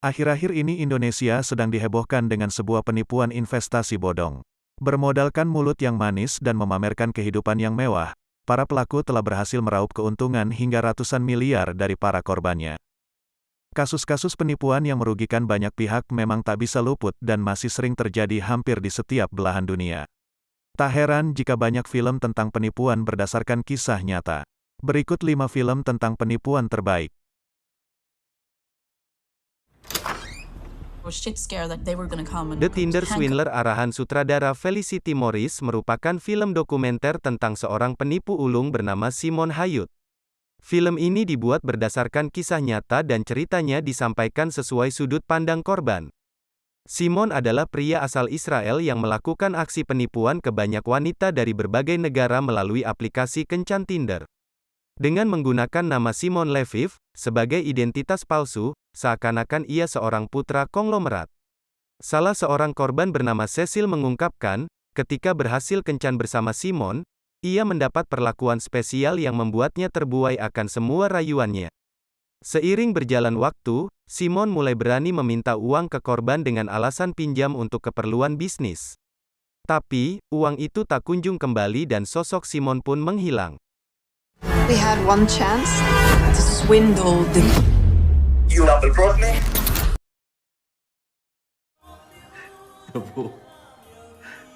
Akhir-akhir ini Indonesia sedang dihebohkan dengan sebuah penipuan investasi bodong. Bermodalkan mulut yang manis dan memamerkan kehidupan yang mewah, para pelaku telah berhasil meraup keuntungan hingga ratusan miliar dari para korbannya. Kasus-kasus penipuan yang merugikan banyak pihak memang tak bisa luput dan masih sering terjadi hampir di setiap belahan dunia. Tak heran jika banyak film tentang penipuan berdasarkan kisah nyata. Berikut 5 film tentang penipuan terbaik. The Tinder Swindler arahan sutradara Felicity Morris merupakan film dokumenter tentang seorang penipu ulung bernama Simon Hayut. Film ini dibuat berdasarkan kisah nyata dan ceritanya disampaikan sesuai sudut pandang korban. Simon adalah pria asal Israel yang melakukan aksi penipuan ke banyak wanita dari berbagai negara melalui aplikasi kencan Tinder. Dengan menggunakan nama Simon Leviv sebagai identitas palsu, seakan-akan ia seorang putra konglomerat. Salah seorang korban bernama Cecil mengungkapkan, ketika berhasil kencan bersama Simon, ia mendapat perlakuan spesial yang membuatnya terbuai akan semua rayuannya. Seiring berjalan waktu, Simon mulai berani meminta uang ke korban dengan alasan pinjam untuk keperluan bisnis. Tapi, uang itu tak kunjung kembali dan sosok Simon pun menghilang. We had one chance to swindle the... You double cross me? 여보,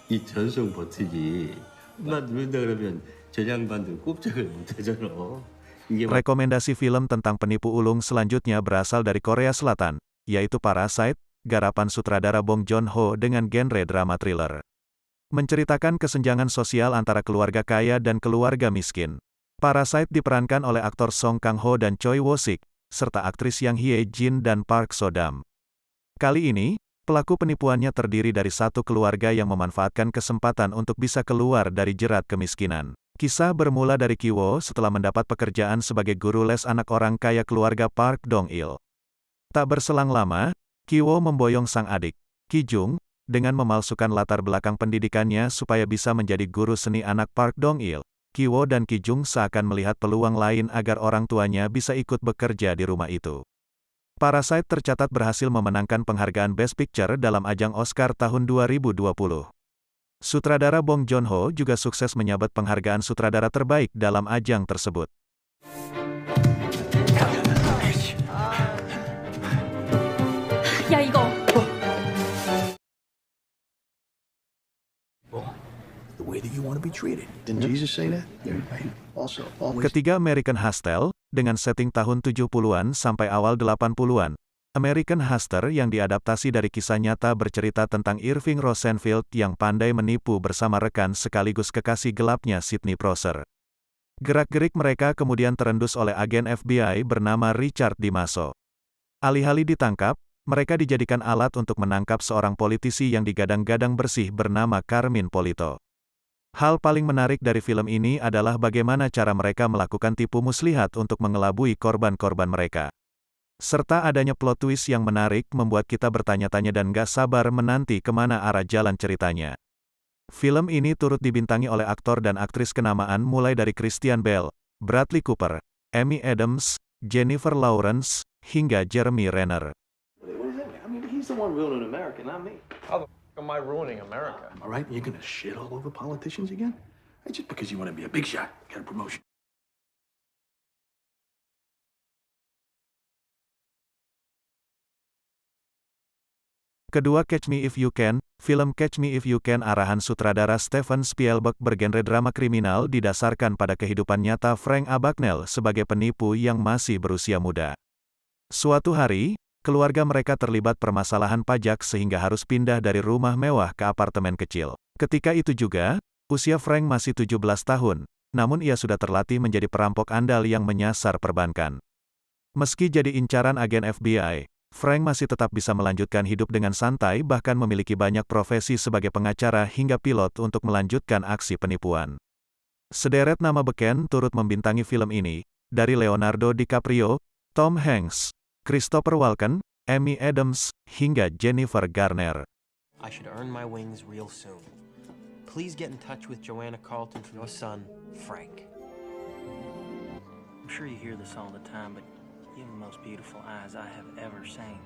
이 전송 버티기 나 누른다 그러면 저 양반들 꼼짝을 못하잖아. Rekomendasi film tentang penipu ulung selanjutnya berasal dari Korea Selatan, yaitu Parasite, garapan sutradara Bong Joon-ho dengan genre drama thriller. Menceritakan kesenjangan sosial antara keluarga kaya dan keluarga miskin. Parasite diperankan oleh aktor Song Kang-ho dan Choi Woo-sik, serta aktris Yang Hye-jin dan Park So-dam. Kali ini, pelaku penipuannya terdiri dari satu keluarga yang memanfaatkan kesempatan untuk bisa keluar dari jerat kemiskinan. Kisah bermula dari Ki-woo setelah mendapat pekerjaan sebagai guru les anak orang kaya keluarga Park Dong-il. Tak berselang lama, Ki-woo memboyong sang adik, Ki-jung, dengan memalsukan latar belakang pendidikannya supaya bisa menjadi guru seni anak Park Dong-il. Ki-woo dan Ki-jung seakan melihat peluang lain agar orang tuanya bisa ikut bekerja di rumah itu. Parasite tercatat berhasil memenangkan penghargaan Best Picture dalam ajang Oscar tahun 2020. Sutradara Bong Joon-ho juga sukses menyabet penghargaan sutradara terbaik dalam ajang tersebut. 야 이거 The way that you want to be treated. Didn't Jesus say that? Right. Also, always. Ketiga American Hustle, dengan setting tahun 70-an sampai awal 80-an. American Hustler yang diadaptasi dari kisah nyata bercerita tentang Irving Rosenfield yang pandai menipu bersama rekan sekaligus kekasih gelapnya Sidney Prosser. Gerak-gerik mereka kemudian terendus oleh agen FBI bernama Richard DiMasso. Alih-alih ditangkap, mereka dijadikan alat untuk menangkap seorang politisi yang digadang-gadang bersih bernama Carmine Polito. Hal paling menarik dari film ini adalah bagaimana cara mereka melakukan tipu muslihat untuk mengelabui korban-korban mereka. Serta adanya plot twist yang menarik membuat kita bertanya-tanya dan gak sabar menanti kemana arah jalan ceritanya. Film ini turut dibintangi oleh aktor dan aktris kenamaan mulai dari Christian Bale, Bradley Cooper, Amy Adams, Jennifer Lawrence, hingga Jeremy Renner. What does that mean? I mean, he's the one ruining America, not me. How the f*** am I ruining America? All right, you're gonna shit all over politicians again? Hey, just because you want to be a big shot, get a promotion. Kedua Catch Me If You Can, film Catch Me If You Can arahan sutradara Steven Spielberg bergenre drama kriminal didasarkan pada kehidupan nyata Frank Abagnale sebagai penipu yang masih berusia muda. Suatu hari, keluarga mereka terlibat permasalahan pajak sehingga harus pindah dari rumah mewah ke apartemen kecil. Ketika itu juga, usia Frank masih 17 tahun, namun ia sudah terlatih menjadi perampok andal yang menyasar perbankan. Meski jadi incaran agen FBI, Frank masih tetap bisa melanjutkan hidup dengan santai bahkan memiliki banyak profesi sebagai pengacara hingga pilot untuk melanjutkan aksi penipuan. Sederet nama beken turut membintangi film ini, dari Leonardo DiCaprio, Tom Hanks, Christopher Walken, Amy Adams, hingga Jennifer Garner. I should earn my wings real soon. Please get in touch with Joanna Carlton for your son, Frank. I'm sure you hear this all the time, but you have the most beautiful eyes I have ever seen.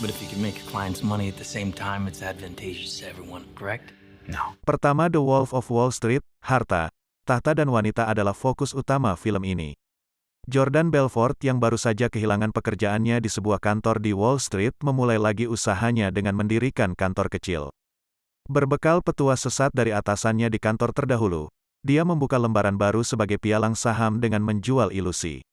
But if you can make your clients money at the same time, it's advantageous to everyone, correct? No. Pertama, The Wolf of Wall Street, harta, tahta dan wanita adalah fokus utama film ini. Jordan Belfort yang baru saja kehilangan pekerjaannya di sebuah kantor di Wall Street memulai lagi usahanya dengan mendirikan kantor kecil. Berbekal petua sesat dari atasannya di kantor terdahulu, dia membuka lembaran baru sebagai pialang saham dengan menjual ilusi.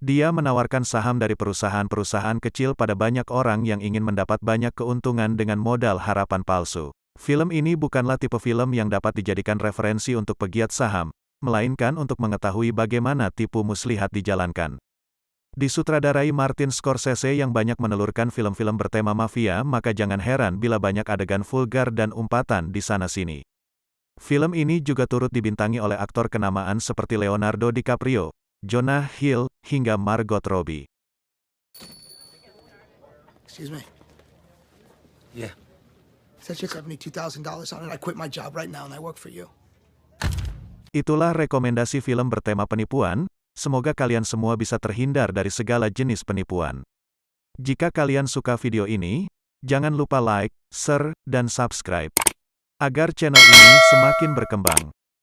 Dia menawarkan saham dari perusahaan-perusahaan kecil pada banyak orang yang ingin mendapat banyak keuntungan dengan modal harapan palsu. Film ini bukanlah tipe film yang dapat dijadikan referensi untuk pegiat saham, melainkan untuk mengetahui bagaimana tipu muslihat dijalankan. Disutradarai Martin Scorsese yang banyak menelurkan film-film bertema mafia, maka jangan heran bila banyak adegan vulgar dan umpatan di sana-sini. Film ini juga turut dibintangi oleh aktor kenamaan seperti Leonardo DiCaprio, Jonah Hill, hingga Margot Robbie. Excuse me. Yeah. Set your $72,000 on it. I quit my job right now and I work for you. Itulah rekomendasi film bertema penipuan, semoga kalian semua bisa terhindar dari segala jenis penipuan. Jika kalian suka video ini, jangan lupa like, share, dan subscribe, agar channel ini semakin berkembang.